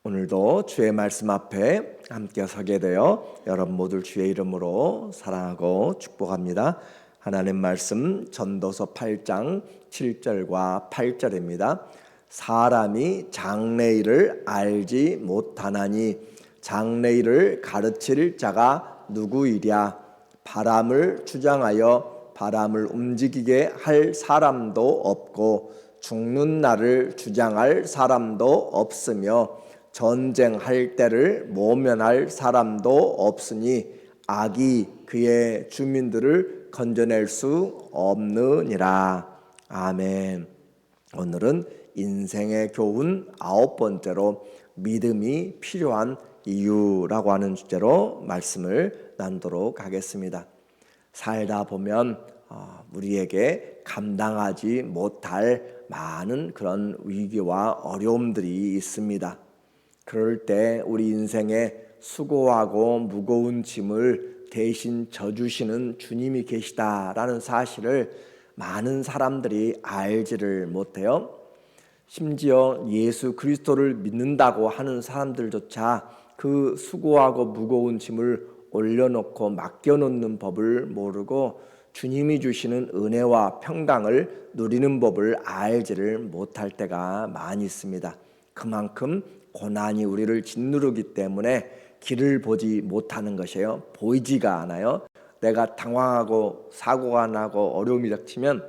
오늘도 주의 말씀 앞에 함께 서게 되어 여러분 모두 주의 이름으로 사랑하고 축복합니다. 하나님 말씀 전도서 8장 7절과 8절입니다. 사람이 장래일을 알지 못하나니 장래일을 가르칠 자가 누구이랴. 바람을 주장하여 바람을 움직이게 할 사람도 없고 죽는 날을 주장할 사람도 없으며 전쟁할 때를 모면할 사람도 없으니 악이 그의 주민들을 건져낼 수 없느니라. 아멘. 오늘은 인생의 교훈 9번째로 믿음이 필요한 이유라고 하는 주제로 말씀을 나누도록 하겠습니다. 살다 보면 우리에게 감당하지 못할 많은 그런 위기와 어려움들이 있습니다. 그럴 때 우리 인생에 수고하고 무거운 짐을 대신 져주시는 주님이 계시다라는 사실을 많은 사람들이 알지를 못해요. 심지어 예수 그리스도를 믿는다고 하는 사람들조차 그 수고하고 무거운 짐을 올려놓고 맡겨놓는 법을 모르고 주님이 주시는 은혜와 평강을 누리는 법을 알지를 못할 때가 많이 있습니다. 그만큼 고난이 우리를 짓누르기 때문에 길을 보지 못하는 것이에요. 보이지가 않아요. 내가 당황하고 사고가 나고 어려움이 닥치면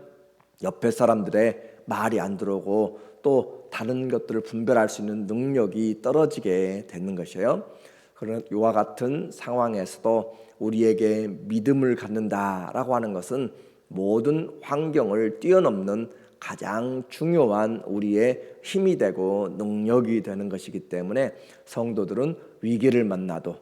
옆에 사람들의 말이 안 들어오고 또 다른 것들을 분별할 수 있는 능력이 떨어지게 되는 것이에요. 그런 이와 같은 상황에서도 우리에게 믿음을 갖는다라고 하는 것은 모든 환경을 뛰어넘는 가장 중요한 우리의 힘이 되고 능력이 되는 것이기 때문에 성도들은 위기를 만나도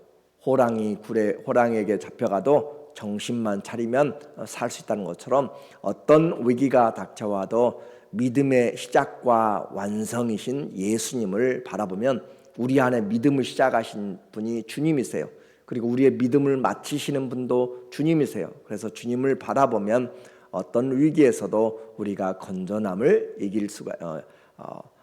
호랑이에게 잡혀가도 정신만 차리면 살 수 있다는 것처럼 어떤 위기가 닥쳐와도 믿음의 시작과 완성이신 예수님을 바라보면 우리 안에 믿음을 시작하신 분이 주님이세요. 그리고 우리의 믿음을 마치시는 분도 주님이세요. 그래서 주님을 바라보면 어떤 위기에서도 우리가 건전함을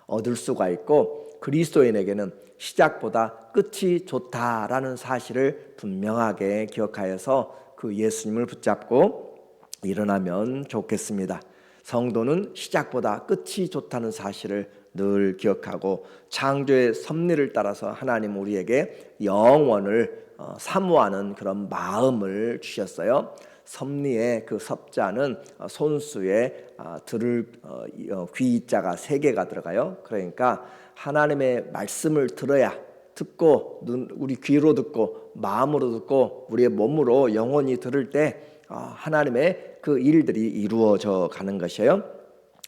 얻을 수가 있고 그리스도인에게는 시작보다 끝이 좋다라는 사실을 분명하게 기억하여서 그 예수님을 붙잡고 일어나면 좋겠습니다. 성도는 시작보다 끝이 좋다는 사실을 늘 기억하고 창조의 섭리를 따라서 하나님 우리에게 영원을 사모하는 그런 마음을 주셨어요. 섭리의 그 섭자는 손수에 들을 귀자가 3개가 들어가요. 그러니까 하나님의 말씀을 들어야 듣고 우리 귀로 듣고 마음으로 듣고 우리의 몸으로 영혼이 들을 때 하나님의 그 일들이 이루어져 가는 것이에요.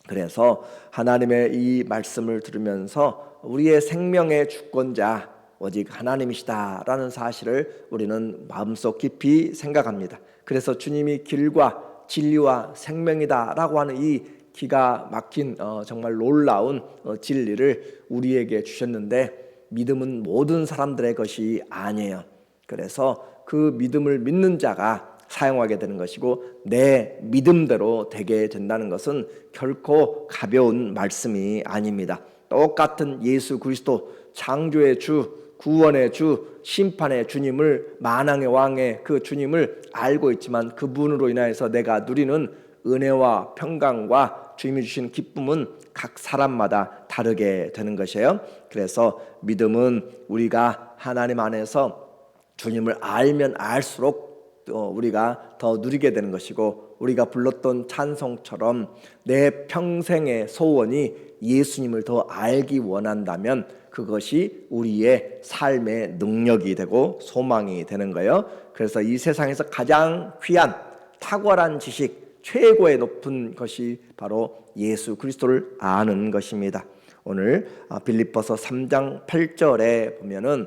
그래서 하나님의 이 말씀을 들으면서 우리의 생명의 주권자 오직 하나님이시다라는 사실을 우리는 마음속 깊이 생각합니다. 그래서 주님이 길과 진리와 생명이다라고 하는 이 기가 막힌 정말 놀라운 진리를 우리에게 주셨는데 믿음은 모든 사람들의 것이 아니에요. 그래서 그 믿음을 믿는 자가 사용하게 되는 것이고 내 믿음대로 되게 된다는 것은 결코 가벼운 말씀이 아닙니다. 똑같은 예수 그리스도 창조의 주, 구원의 주, 심판의 주님을 만왕의 왕의 그 주님을 알고 있지만 그분으로 인하여서 내가 누리는 은혜와 평강과 주님이 주신 기쁨은 각 사람마다 다르게 되는 것이에요. 그래서 믿음은 우리가 하나님 안에서 주님을 알면 알수록 우리가 더 누리게 되는 것이고 우리가 불렀던 찬송처럼 내 평생의 소원이 예수님을 더 알기 원한다면 그것이 우리의 삶의 능력이 되고 소망이 되는 거예요. 그래서 이 세상에서 가장 귀한 탁월한 지식, 최고의 높은 것이 바로 예수 그리스도를 아는 것입니다. 오늘 빌립보서 3장 8절에 보면은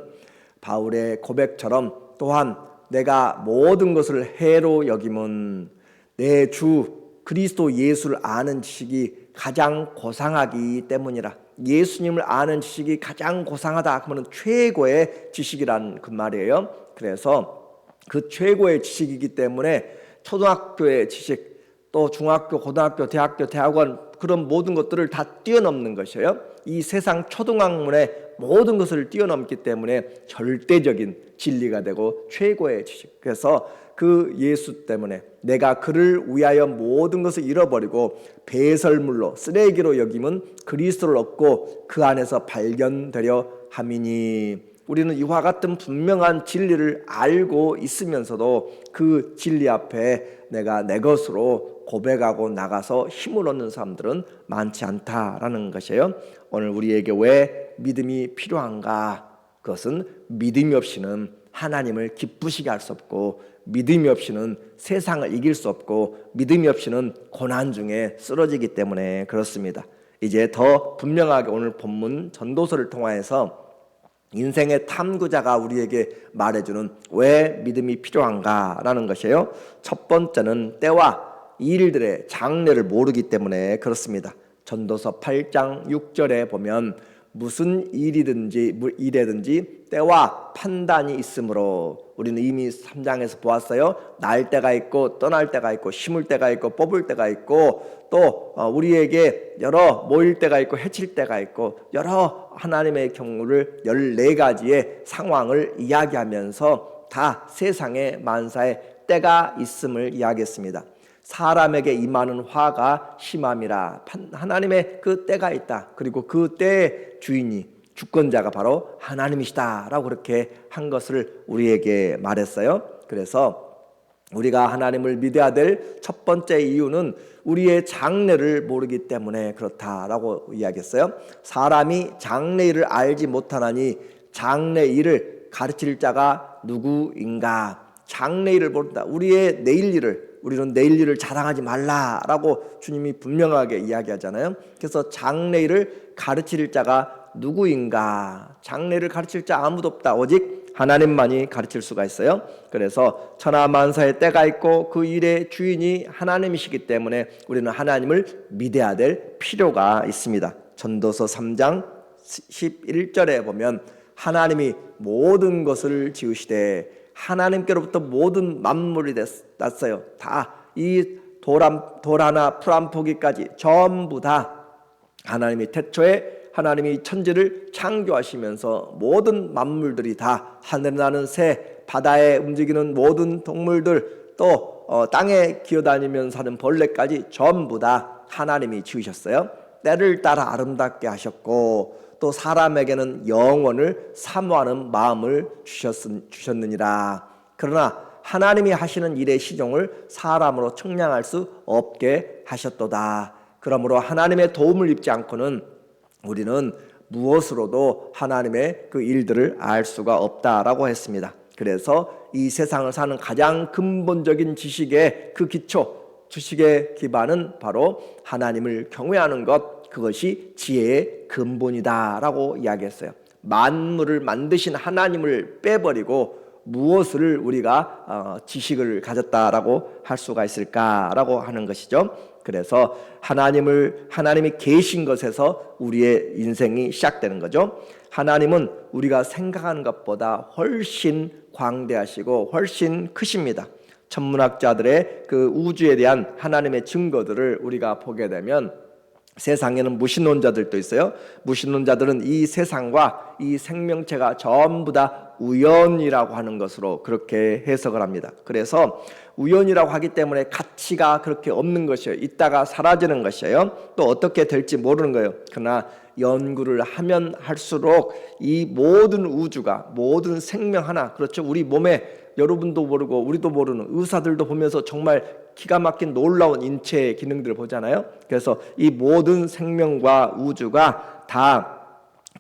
바울의 고백처럼 또한 내가 모든 것을 해로 여김은 내 주 그리스도 예수를 아는 지식이 가장 고상하기 때문이라. 예수님을 아는 지식이 가장 고상하다 그러면 최고의 지식이란 그 말이에요. 그래서 그 최고의 지식이기 때문에 초등학교의 지식 또 중학교, 고등학교, 대학교, 대학원 그런 모든 것들을 다 뛰어넘는 것이에요. 이 세상 초등학문의 모든 것을 뛰어넘기 때문에 절대적인 진리가 되고 최고의 지식. 그래서 그 예수 때문에 내가 그를 위하여 모든 것을 잃어버리고 배설물로 쓰레기로 여김은 그리스도를 얻고 그 안에서 발견되려 함이니. 우리는 이와 같은 분명한 진리를 알고 있으면서도 그 진리 앞에 내가 내 것으로 고백하고 나가서 힘을 얻는 사람들은 많지 않다라는 것이에요. 오늘 우리에게 왜 믿음이 필요한가? 그것은 믿음이 없이는 하나님을 기쁘시게 할 수 없고, 믿음이 없이는 세상을 이길 수 없고, 믿음이 없이는 고난 중에 쓰러지기 때문에 그렇습니다. 이제 더 분명하게 오늘 본문 전도서를 통하여서 인생의 탐구자가 우리에게 말해주는 왜 믿음이 필요한가라는 것이에요. 첫 번째는 때와 일들의 장래를 모르기 때문에 그렇습니다. 전도서 8장 6절에 보면 무슨 일이든지 때와 판단이 있으므로, 우리는 이미 3장에서 보았어요. 날 때가 있고 떠날 때가 있고 심을 때가 있고 뽑을 때가 있고 또 우리에게 여러 모일 때가 있고 해칠 때가 있고 여러 하나님의 경우를 14가지의 상황을 이야기하면서 다 세상의 만사의 때가 있음을 이야기했습니다. 사람에게 임하는 화가 심함이라. 하나님의 그 때가 있다. 그리고 그 때의 주인이, 주권자가 바로 하나님이시다라고 그렇게 한 것을 우리에게 말했어요. 그래서 우리가 하나님을 믿어야 될 첫 번째 이유는 우리의 장래를 모르기 때문에 그렇다라고 이야기했어요. 사람이 장래일을 알지 못하나니 장래일을 가르칠 자가 누구인가? 장래일을 모른다. 우리의 내일일을, 우리는 내일일을 자랑하지 말라라고 주님이 분명하게 이야기하잖아요. 그래서 장래일을 가르칠 자가 누구인가? 장래를 가르칠 자 아무도 없다. 오직 하나님만이 가르칠 수가 있어요. 그래서 천하만사의 때가 있고 그 일의 주인이 하나님이시기 때문에 우리는 하나님을 믿어야 될 필요가 있습니다. 전도서 3장 11절에 보면 하나님이 모든 것을 지으시되 하나님께로부터 모든 만물이 났어요. 다 이 돌 하나 풀 한 포기까지 전부 다 하나님이 태초에 하나님이 천지를 창조하시면서 모든 만물들이 다 하늘에 나는 새, 바다에 움직이는 모든 동물들, 또 땅에 기어다니면서 사는 벌레까지 전부 다 하나님이 지으셨어요. 때를 따라 아름답게 하셨고 또 사람에게는 영원을 사모하는 마음을 주셨느니라. 그러나 하나님이 하시는 일의 시종을 사람으로 측량할 수 없게 하셨도다. 그러므로 하나님의 도움을 입지 않고는 우리는 무엇으로도 하나님의 그 일들을 알 수가 없다라고 했습니다. 그래서 이 세상을 사는 가장 근본적인 지식의 그 기초, 지식의 기반은 바로 하나님을 경외하는 것, 그것이 지혜의 근본이다라고 이야기했어요. 만물을 만드신 하나님을 빼버리고 무엇을 우리가 지식을 가졌다라고 할 수가 있을까라고 하는 것이죠. 그래서 하나님이 계신 것에서 우리의 인생이 시작되는 거죠. 하나님은 우리가 생각하는 것보다 훨씬 광대하시고 훨씬 크십니다. 천문학자들의 그 우주에 대한 하나님의 증거들을 우리가 보게 되면 세상에는 무신론자들도 있어요. 무신론자들은 이 세상과 이 생명체가 전부 다 우연이라고 하는 것으로 그렇게 해석을 합니다. 그래서 우연이라고 하기 때문에 가치가 그렇게 없는 것이에요. 있다가 사라지는 것이에요. 또 어떻게 될지 모르는 거예요. 그러나 연구를 하면 할수록 이 모든 우주가, 모든 생명 하나, 그렇죠, 우리 몸에 여러분도 모르고 우리도 모르는 의사들도 보면서 정말 기가 막힌 놀라운 인체의 기능들을 보잖아요. 그래서 이 모든 생명과 우주가 다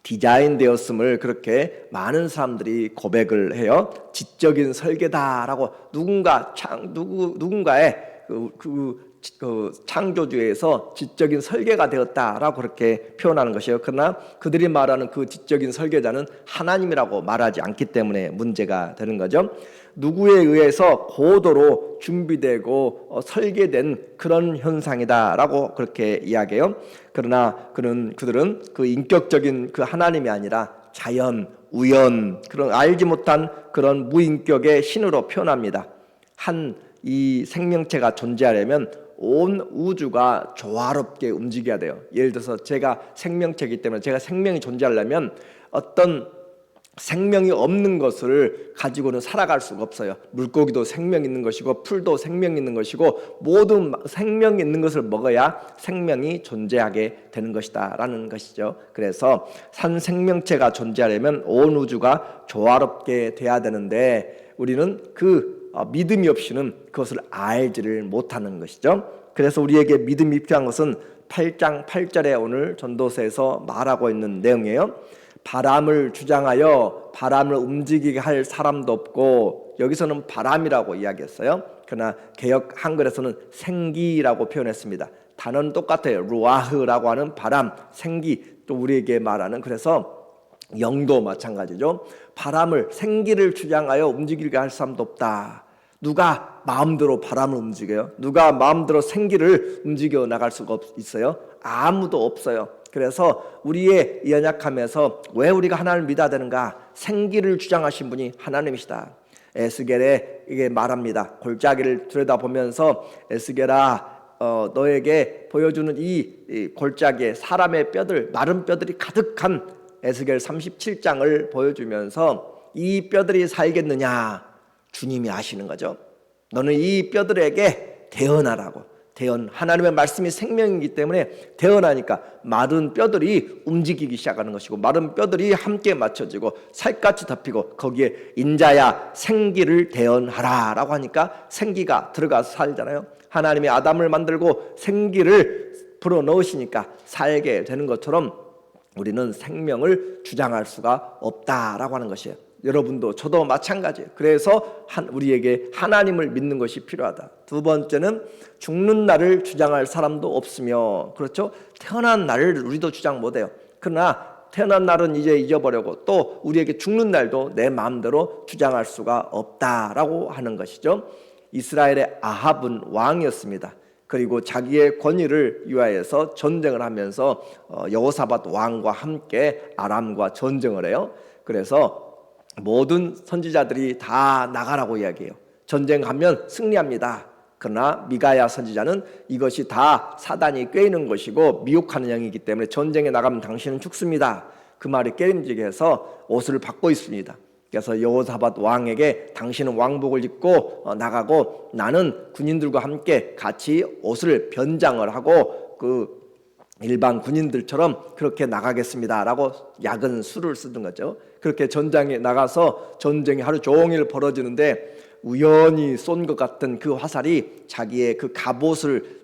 디자인되었음을 그렇게 많은 사람들이 고백을 해요. 지적인 설계다라고 누군가의 그 창조주에서 지적인 설계가 되었다라고 그렇게 표현하는 것이에요. 그러나 그들이 말하는 그 지적인 설계자는 하나님이라고 말하지 않기 때문에 문제가 되는 거죠. 누구에 의해서 고도로 준비되고 설계된 그런 현상이다라고 그렇게 이야기해요. 그러나 그들은 그 인격적인 그 하나님이 아니라 자연, 우연, 그런 알지 못한 그런 무인격의 신으로 표현합니다. 이 생명체가 존재하려면 온 우주가 조화롭게 움직여야 돼요. 예를 들어서 제가 생명체이기 때문에 제가 생명이 존재하려면 어떤 생명이 없는 것을 가지고는 살아갈 수가 없어요. 물고기도 생명 있는 것이고 풀도 생명 있는 것이고 모든 생명 있는 것을 먹어야 생명이 존재하게 되는 것이다 라는 것이죠. 그래서 한 생명체가 존재하려면 온 우주가 조화롭게 돼야 되는데 우리는 그 믿음이 없이는 그것을 알지를 못하는 것이죠. 그래서 우리에게 믿음이 필요한 것은 8장 8절에 오늘 전도서에서 말하고 있는 내용이에요. 바람을 주장하여 바람을 움직이게 할 사람도 없고, 여기서는 바람이라고 이야기했어요. 그러나 개역 한글에서는 생기라고 표현했습니다. 단어는 똑같아요. 루아흐라고 하는 바람, 생기, 또 우리에게 말하는, 그래서 영도 마찬가지죠. 바람을, 생기를 주장하여 움직이게 할 사람도 없다. 누가 마음대로 바람을 움직여요? 누가 마음대로 생기를 움직여 나갈 수가 있어요? 아무도 없어요. 그래서 우리의 연약함에서 왜 우리가 하나님을 믿어야 되는가? 생기를 주장하신 분이 하나님이시다. 에스겔에 이게 말합니다. 골짜기를 들여다보면서 에스겔아, 너에게 보여주는 이 골짜기에 사람의 뼈들, 마른 뼈들이 가득한 에스겔 37장을 보여주면서 이 뼈들이 살겠느냐? 주님이 아시는 거죠. 너는 이 뼈들에게 대언하라고. 하나님의 말씀이 생명이기 때문에 대언하니까 마른 뼈들이 움직이기 시작하는 것이고, 마른 뼈들이 함께 맞춰지고 살갗이 덮이고, 거기에 인자야 생기를 대언하라 라고 하니까 생기가 들어가서 살잖아요. 하나님이 아담을 만들고 생기를 불어넣으시니까 살게 되는 것처럼 우리는 생명을 주장할 수가 없다라고 하는 것이에요. 여러분도 저도 마찬가지예요. 그래서 우리에게 하나님을 믿는 것이 필요하다. 두 번째는 죽는 날을 주장할 사람도 없으며, 그렇죠? 태어난 날을 우리도 주장 못해요. 그러나 태어난 날은 이제 잊어버리고 또 우리에게 죽는 날도 내 마음대로 주장할 수가 없다라고 하는 것이죠. 이스라엘의 아합은 왕이었습니다. 그리고 자기의 권위를 위하여서 전쟁을 하면서 여호사밧 왕과 함께 아람과 전쟁을 해요. 그래서 모든 선지자들이 다 나가라고 이야기해요. 전쟁 가면 승리합니다. 그러나 미가야 선지자는 이것이 다 사단이 꾀이는 것이고 미혹하는 영이기 때문에 전쟁에 나가면 당신은 죽습니다. 그 말이 깨림지게 해서 옷을 받고 있습니다. 그래서 여호사밧 왕에게 당신은 왕복을 입고 나가고 나는 군인들과 함께 같이 옷을 변장을 하고 그 일반 군인들처럼 그렇게 나가겠습니다 라고 약은 수를 쓰던 거죠. 그렇게 전장에 나가서 전쟁이 하루 종일 벌어지는데 우연히 쏜 것 같은 그 화살이 자기의 그 갑옷을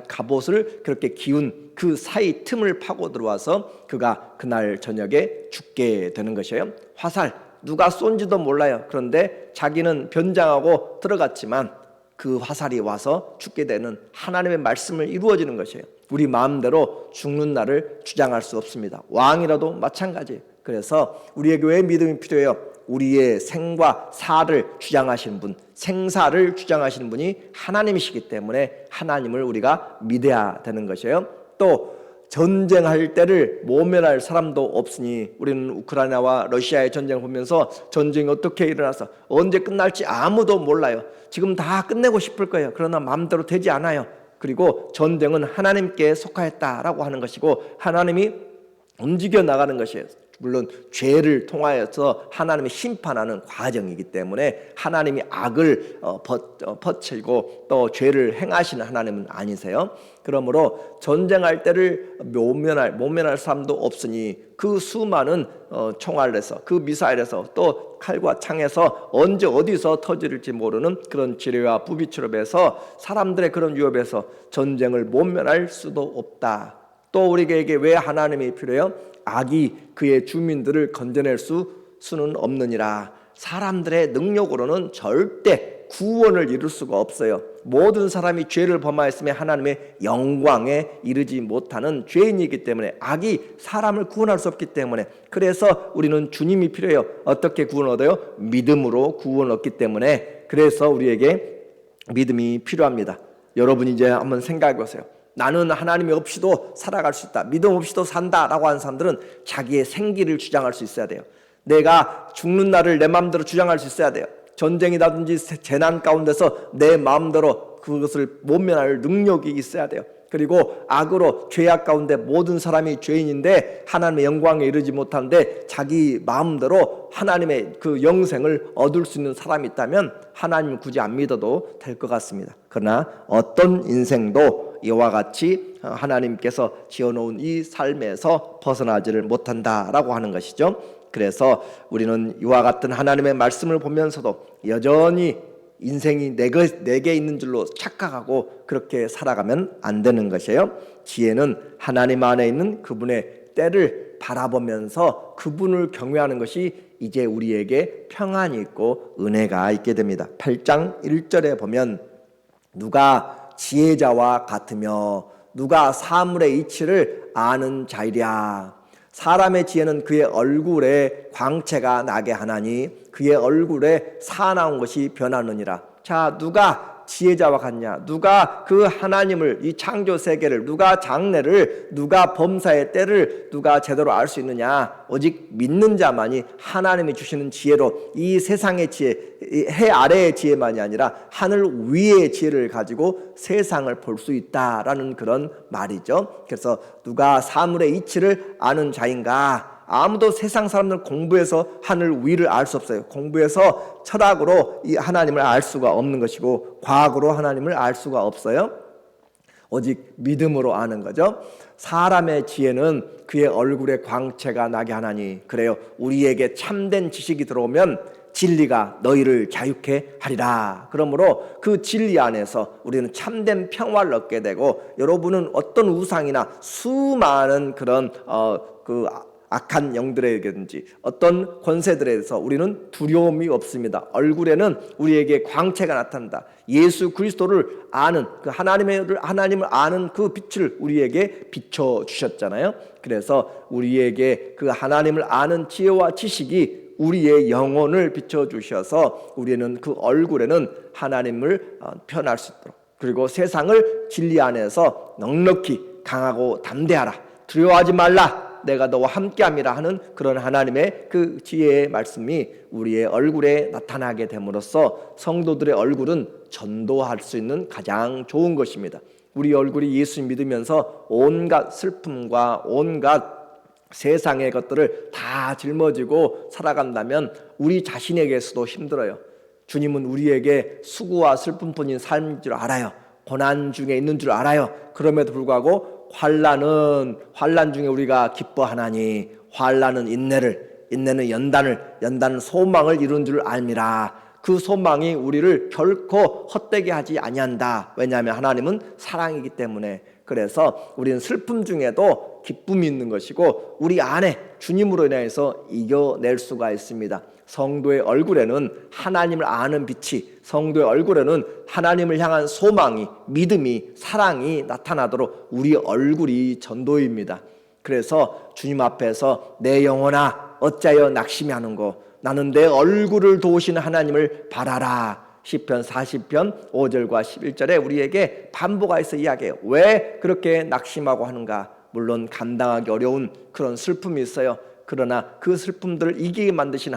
갑옷을 그렇게 기운 그 사이 틈을 파고 들어와서 그가 그날 저녁에 죽게 되는 것이에요. 화살 누가 쏜지도 몰라요. 그런데 자기는 변장하고 들어갔지만 그 화살이 와서 죽게 되는 하나님의 말씀을 이루어지는 것이에요. 우리 마음대로 죽는 날을 주장할 수 없습니다. 왕이라도 마찬가지예요. 그래서 우리에게 왜 믿음이 필요해요? 우리의 생과 사를 주장하시는 분, 생사를 주장하시는 분이 하나님이시기 때문에 하나님을 우리가 믿어야 되는 것이에요. 또 전쟁할 때를 모면할 사람도 없으니, 우리는 우크라이나와 러시아의 전쟁을 보면서 전쟁이 어떻게 일어나서 언제 끝날지 아무도 몰라요. 지금 다 끝내고 싶을 거예요. 그러나 마음대로 되지 않아요. 그리고 전쟁은 하나님께 속하였다라고 하는 것이고 하나님이 움직여 나가는 것이에요. 물론 죄를 통하여서 하나님이 심판하는 과정이기 때문에 하나님이 악을 퍼치고 또 죄를 행하시는 하나님은 아니세요. 그러므로 전쟁할 때를 모면할 사람도 없으니 그 수많은 총알에서 그 미사일에서 또 칼과 창에서 언제 어디서 터질지 모르는 그런 지뢰와 부비출업에서 사람들의 그런 위협에서 전쟁을 모면할 수도 없다. 또 우리에게 왜 하나님이 필요해요? 악이 그의 주민들을 건져낼 수는 없느니라. 사람들의 능력으로는 절대 구원을 이룰 수가 없어요. 모든 사람이 죄를 범하였으면 하나님의 영광에 이르지 못하는 죄인이기 때문에, 악이 사람을 구원할 수 없기 때문에, 그래서 우리는 주님이 필요해요. 어떻게 구원을 얻어요? 믿음으로 구원을 얻기 때문에. 그래서 우리에게 믿음이 필요합니다. 여러분이 이제 한번 생각해 보세요. 나는 하나님이 없이도 살아갈 수 있다, 믿음 없이도 산다라고 하는 사람들은 자기의 생기를 주장할 수 있어야 돼요. 내가 죽는 날을 내 마음대로 주장할 수 있어야 돼요. 전쟁이라든지 재난 가운데서 내 마음대로 그것을 모면할 능력이 있어야 돼요. 그리고 악으로 죄악 가운데 모든 사람이 죄인인데 하나님의 영광에 이르지 못하는데 자기 마음대로 하나님의 그 영생을 얻을 수 있는 사람이 있다면 하나님을 굳이 안 믿어도 될 것 같습니다. 그러나 어떤 인생도 이와 같이 하나님께서 지어놓은 이 삶에서 벗어나지를 못한다라고 하는 것이죠. 그래서 우리는 이와 같은 하나님의 말씀을 보면서도 여전히 인생이 내게 있는 줄로 착각하고 그렇게 살아가면 안 되는 것이에요. 지혜는 하나님 안에 있는 그분의 때를 바라보면서 그분을 경외하는 것이 이제 우리에게 평안이 있고 은혜가 있게 됩니다. 8장 1절에 보면 누가 지혜자와 같으며 누가 사물의 이치를 아는 자이랴. 사람의 지혜는 그의 얼굴에 광채가 나게 하나니 그의 얼굴에 사나운 것이 변하느니라. 자, 누가 지혜자와 같냐? 누가 그 하나님을, 이 창조 세계를, 누가 장래를, 누가 범사의 때를 누가 제대로 알 수 있느냐? 오직 믿는 자만이 하나님이 주시는 지혜로 이 세상의 지혜, 해 아래의 지혜만이 아니라 하늘 위의 지혜를 가지고 세상을 볼 수 있다라는 그런 말이죠. 그래서 누가 사물의 이치를 아는 자인가? 아무도 세상 사람들 공부해서 하늘 위를 알 수 없어요. 공부해서 철학으로 이 하나님을 알 수가 없는 것이고 과학으로 하나님을 알 수가 없어요. 오직 믿음으로 아는 거죠. 사람의 지혜는 그의 얼굴에 광채가 나게 하나니 그래요. 우리에게 참된 지식이 들어오면 진리가 너희를 자유케 하리라. 그러므로 그 진리 안에서 우리는 참된 평화를 얻게 되고 여러분은 어떤 우상이나 수많은 그런 악한 영들에게든지 어떤 권세들에 대해서 우리는 두려움이 없습니다. 얼굴에는 우리에게 광채가 나타난다. 예수 그리스도를 아는 그 하나님을 아는 그 빛을 우리에게 비춰 주셨잖아요. 그래서 우리에게 그 하나님을 아는 지혜와 지식이 우리의 영혼을 비춰 주셔서 우리는 그 얼굴에는 하나님을 표현할 수 있도록 그리고 세상을 진리 안에서 넉넉히 강하고 담대하라. 두려워하지 말라. 내가 너와 함께함이라 하는 그런 하나님의 그 지혜의 말씀이 우리의 얼굴에 나타나게 됨으로써 성도들의 얼굴은 전도할 수 있는 가장 좋은 것입니다. 우리 얼굴이 예수 믿으면서 온갖 슬픔과 온갖 세상의 것들을 다 짊어지고 살아간다면 우리 자신에게서도 힘들어요. 주님은 우리에게 수고와 슬픔뿐인 삶인 줄 알아요. 고난 중에 있는 줄 알아요. 그럼에도 불구하고 환난 중에 우리가 기뻐하나니 환난은 인내는 연단은 소망을 이룬 줄 알미라. 그 소망이 우리를 결코 헛되게 하지 아니한다. 왜냐하면 하나님은 사랑이기 때문에. 그래서 우리는 슬픔 중에도 기쁨이 있는 것이고 우리 안에 주님으로 인해서 이겨낼 수가 있습니다. 성도의 얼굴에는 하나님을 아는 빛이, 성도의 얼굴에는 하나님을 향한 소망이, 믿음이, 사랑이 나타나도록 우리 얼굴이 전도입니다. 그래서 주님 앞에서 내 영혼아 어찌하여 낙심하는고 나는 내 얼굴을 도우시는 하나님을 바라라. 시편 40편 5절과 11절에 우리에게 반복해서 이야기해요. 왜 그렇게 낙심하고 하는가? 물론 감당하기 어려운 그런 슬픔이 있어요. 그러나 그 슬픔들을 이기게 만드신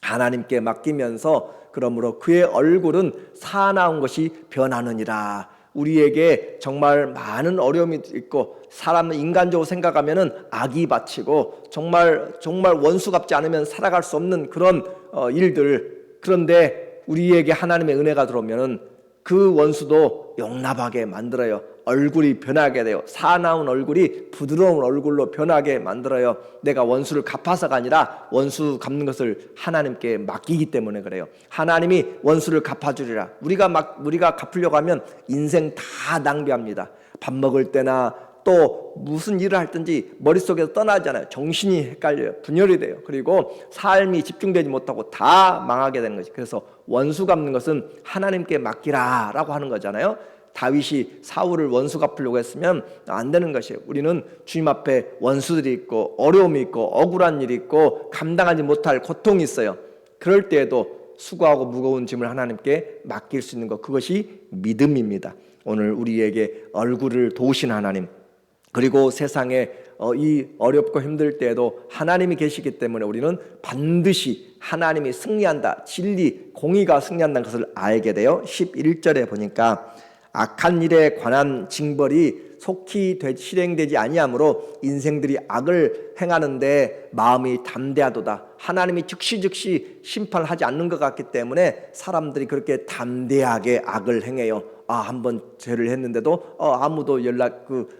하나님께 맡기면서 그러므로 그의 얼굴은 사나운 것이 변하느니라. 우리에게 정말 많은 어려움이 있고 사람은 인간적으로 생각하면은 악이 바치고 정말 원수갑지 않으면 살아갈 수 없는 그런 일들. 그런데 우리에게 하나님의 은혜가 들어오면은 그 원수도 용납하게 만들어요. 얼굴이 변하게 돼요. 사나운 얼굴이 부드러운 얼굴로 변하게 만들어요. 내가 원수를 갚아서가 아니라 원수 갚는 것을 하나님께 맡기기 때문에 그래요. 하나님이 원수를 갚아주리라. 우리가 갚으려고 하면 인생 다 낭비합니다. 밥 먹을 때나 또 무슨 일을 할 든지 머릿속에서 떠나잖아요. 정신이 헷갈려요. 분열이 돼요. 그리고 삶이 집중되지 못하고 다 망하게 되는 거죠. 그래서 원수 갚는 것은 하나님께 맡기라 라고 하는 거잖아요. 다윗이 사울을 원수 갚으려고 했으면 안 되는 것이에요. 우리는 주님 앞에 원수들이 있고 어려움이 있고 억울한 일이 있고 감당하지 못할 고통이 있어요. 그럴 때에도 수고하고 무거운 짐을 하나님께 맡길 수 있는 것, 그것이 믿음입니다. 오늘 우리에게 얼굴을 도우신 하나님, 그리고 세상에 이 어렵고 힘들 때에도 하나님이 계시기 때문에 우리는 반드시 하나님이 승리한다, 진리, 공의가 승리한다는 것을 알게 돼요. 11절에 보니까 악한 일에 관한 징벌이 속히 실행되지 아니하므로 인생들이 악을 행하는데 마음이 담대하도다. 하나님이 즉시 심판하지 않는 것 같기 때문에 사람들이 그렇게 담대하게 악을 행해요. 한번 죄를 했는데도 아무도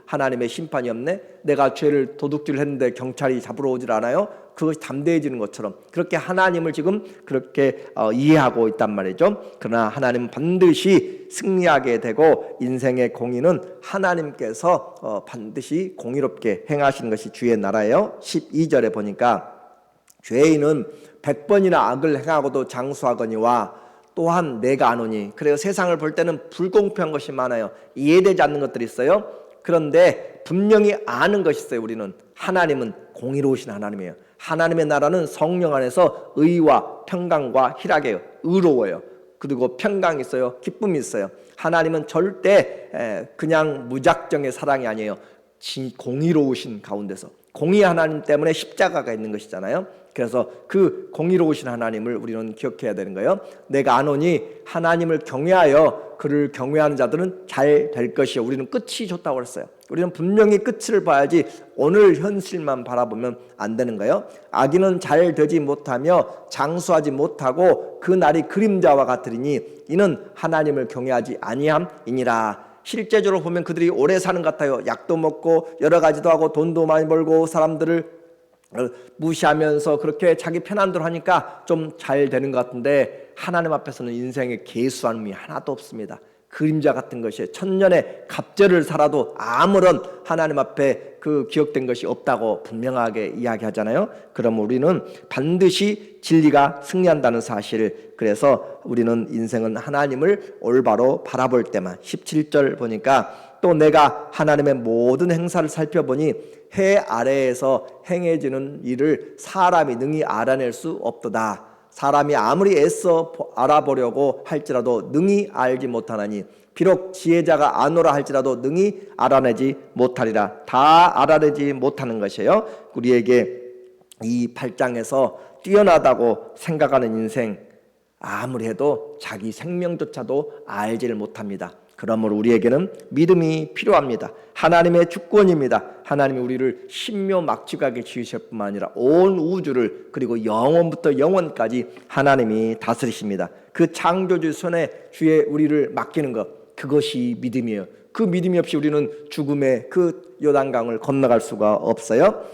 하나님의 심판이 없네. 내가 죄를 도둑질을 했는데 경찰이 잡으러 오질 않아요. 그것이 담대해지는 것처럼 그렇게 하나님을 지금 그렇게 이해하고 있단 말이죠. 그러나 하나님은 반드시 승리하게 되고 인생의 공의는 하나님께서 반드시 공의롭게 행하시는 것이 주의 나라예요. 12절에 보니까 죄인은 100번이나 악을 행하고도 장수하거니와 또한 내가 아노니. 그래서 세상을 볼 때는 불공평한 것이 많아요. 이해되지 않는 것들이 있어요. 그런데 분명히 아는 것이 있어요. 우리는 하나님은 공의로우신 하나님이에요. 하나님의 나라는 성령 안에서 의와 평강과 희락이에요. 의로워요. 그리고 평강이 있어요. 기쁨이 있어요. 하나님은 절대 그냥 무작정의 사랑이 아니에요. 공의로우신 가운데서 공의 하나님 때문에 십자가가 있는 것이잖아요. 그래서 그 공의로우신 하나님을 우리는 기억해야 되는 거예요. 내가 아노니 하나님을 경외하여 그를 경외하는 자들은 잘 될 것이요. 우리는 끝이 좋다고 그랬어요. 우리는 분명히 끝을 봐야지 오늘 현실만 바라보면 안 되는 거예요. 악인은 잘 되지 못하며 장수하지 못하고 그 날이 그림자와 같으리니 이는 하나님을 경외하지 아니함이니라. 실제적으로 보면 그들이 오래 사는 것 같아요. 약도 먹고 여러 가지도 하고 돈도 많이 벌고 사람들을 무시하면서 그렇게 자기 편한대로 하니까 좀 잘 되는 것 같은데 하나님 앞에서는 인생의 계수함이 하나도 없습니다. 그림자 같은 것이 천년의 갑절을 살아도 아무런 하나님 앞에 그 기억된 것이 없다고 분명하게 이야기하잖아요. 그럼 우리는 반드시 진리가 승리한다는 사실. 그래서 우리는 인생은 하나님을 올바로 바라볼 때만. 17절 보니까 또 내가 하나님의 모든 행사를 살펴보니 해 아래에서 행해지는 일을 사람이 능히 알아낼 수 없도다. 사람이 아무리 애써 알아보려고 할지라도 능히 알지 못하나니 비록 지혜자가 아노라 할지라도 능히 알아내지 못하리라. 다 알아내지 못하는 것이에요. 우리에게 이 8장에서 뛰어나다고 생각하는 인생, 아무리 해도 자기 생명조차도 알지를 못합니다. 그러므로 우리에게는 믿음이 필요합니다. 하나님의 주권입니다. 하나님이 우리를 신묘막측하게 지으실 뿐만 아니라 온 우주를 그리고 영원부터 영원까지 하나님이 다스리십니다. 그 창조주 손에 주의 우리를 맡기는 것, 그것이 믿음이에요. 그 믿음이 없이 우리는 죽음의 그 요단강을 건너갈 수가 없어요.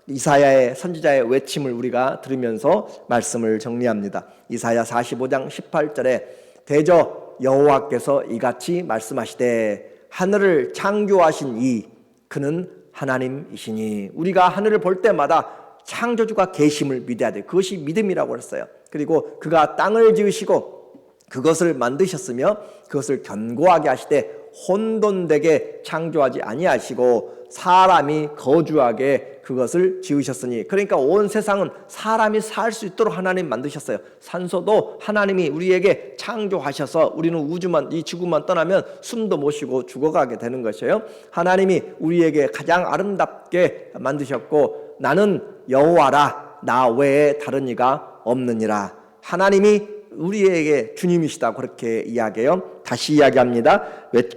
이사야의 선지자의 외침을 우리가 들으면서 말씀을 정리합니다. 이사야 45장 18절에 대저 여호와께서 이같이 말씀하시되 하늘을 창조하신 이 그는 하나님이시니. 우리가 하늘을 볼 때마다 창조주가 계심을 믿어야 돼요. 그것이 믿음이라고 했어요. 그리고 그가 땅을 지으시고 그것을 만드셨으며 그것을 견고하게 하시되 혼돈되게 창조하지 아니하시고 사람이 거주하게 그것을 지으셨으니. 그러니까 온 세상은 사람이 살 수 있도록 하나님 만드셨어요. 산소도 하나님이 우리에게 창조하셔서 우리는 우주만, 이 지구만 떠나면 숨도 못 쉬고 죽어가게 되는 것이에요. 하나님이 우리에게 가장 아름답게 만드셨고 나는 여호와라 나 외에 다른 이가 없느니라. 하나님이 우리에게 주님이시다 그렇게 이야기해요. 다시 이야기합니다.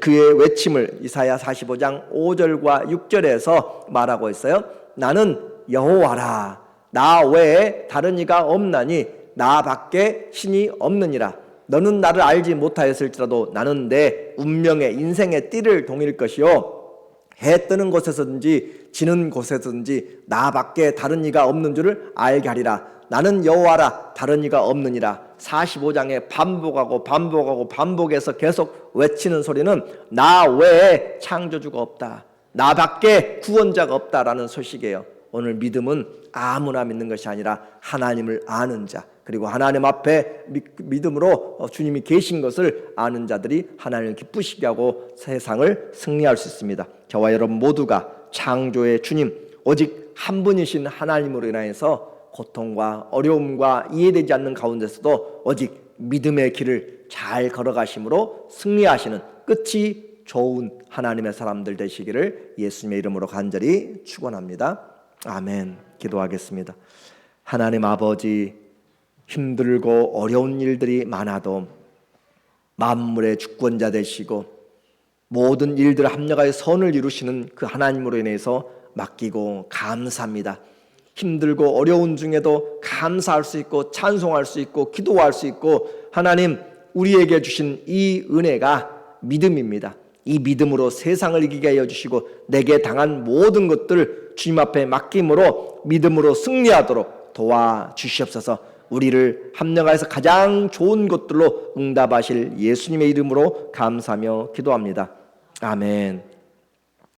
그의 외침을 이사야 45장 5절과 6절에서 말하고 있어요. 나는 여호와라 나 외에 다른 이가 없나니 나 밖에 신이 없느니라. 너는 나를 알지 못하였을지라도 나는 내 운명의 인생의 띠를 동일 것이요 해 뜨는 곳에서든지 지는 곳에서든지 나 밖에 다른 이가 없는 줄을 알게 하리라. 나는 여호와라 다른 이가 없느니라. 45장에 반복해서 계속 외치는 소리는 나 외에 창조주가 없다, 나 밖에 구원자가 없다라는 소식이에요. 오늘 믿음은 아무나 믿는 것이 아니라 하나님을 아는 자, 그리고 하나님 앞에 믿음으로 주님이 계신 것을 아는 자들이 하나님을 기쁘시게 하고 세상을 승리할 수 있습니다. 저와 여러분 모두가 창조의 주님 오직 한 분이신 하나님으로 인하여서 고통과 어려움과 이해되지 않는 가운데서도 오직 믿음의 길을 잘 걸어가심으로 승리하시는, 끝이 좋은 하나님의 사람들 되시기를 예수님의 이름으로 간절히 축원합니다. 아멘. 기도하겠습니다. 하나님 아버지, 힘들고 어려운 일들이 많아도 만물의 주권자 되시고 모든 일들을 합력하여 선을 이루시는 그 하나님으로 인해서 맡기고 감사합니다. 힘들고 어려운 중에도 감사할 수 있고 찬송할 수 있고 기도할 수 있고, 하나님 우리에게 주신 이 은혜가 믿음입니다. 이 믿음으로 세상을 이기게 하여 주시고 내게 당한 모든 것들 주님 앞에 맡김으로 믿음으로 승리하도록 도와주시옵소서. 우리를 합력하여서 가장 좋은 것들로 응답하실 예수님의 이름으로 감사하며 기도합니다. 아멘.